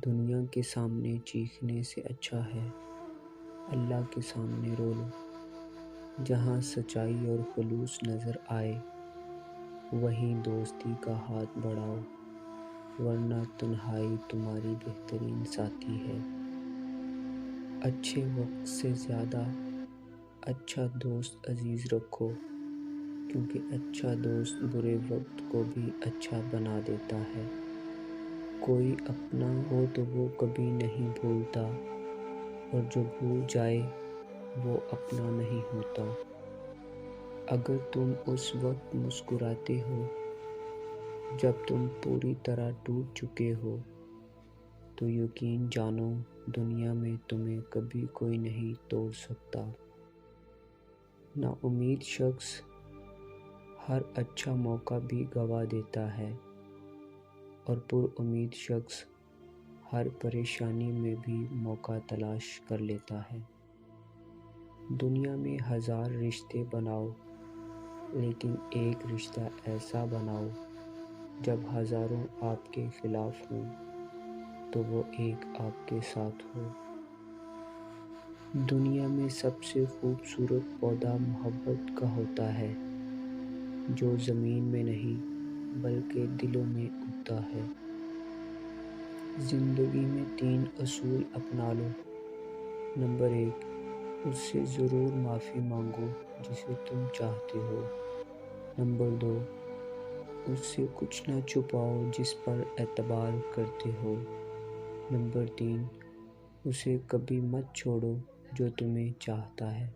دنیا کے سامنے چیخنے سے اچھا ہے اللہ کے سامنے رو لو۔ جہاں سچائی اور خلوص نظر آئے وہیں دوستی کا ہاتھ بڑھاؤ، ورنہ تنہائی تمہاری بہترین ساتھی ہے۔ اچھے وقت سے زیادہ اچھا دوست عزیز رکھو، کیونکہ اچھا دوست برے وقت کو بھی اچھا بنا دیتا ہے۔ کوئی اپنا ہو تو وہ کبھی نہیں بھولتا، اور جو بھول جائے وہ اپنا نہیں ہوتا۔ اگر تم اس وقت مسکراتے ہو جب تم پوری طرح ٹوٹ چکے ہو، تو یقین جانو دنیا میں تمہیں کبھی کوئی نہیں توڑ سکتا۔ نا امید شخص ہر اچھا موقع بھی گنوا دیتا ہے، اور پر امید شخص ہر پریشانی میں بھی موقع تلاش کر لیتا ہے۔ دنیا میں ہزار رشتے بناؤ، لیکن ایک رشتہ ایسا بناؤ جب ہزاروں آپ کے خلاف ہوں تو وہ ایک آپ کے ساتھ ہو۔ دنیا میں سب سے خوبصورت پودا محبت کا ہوتا ہے، جو زمین میں نہیں بلکہ دلوں میں اگتا ہے۔ زندگی میں 3 اصول اپنا لو۔ نمبر 1، اس سے ضرور معافی مانگو جسے تم چاہتے ہو۔ نمبر 2، اس سے کچھ نہ چھپاؤ جس پر اعتبار کرتے ہو۔ نمبر 3، اسے کبھی مت چھوڑو جو تمہیں چاہتا ہے۔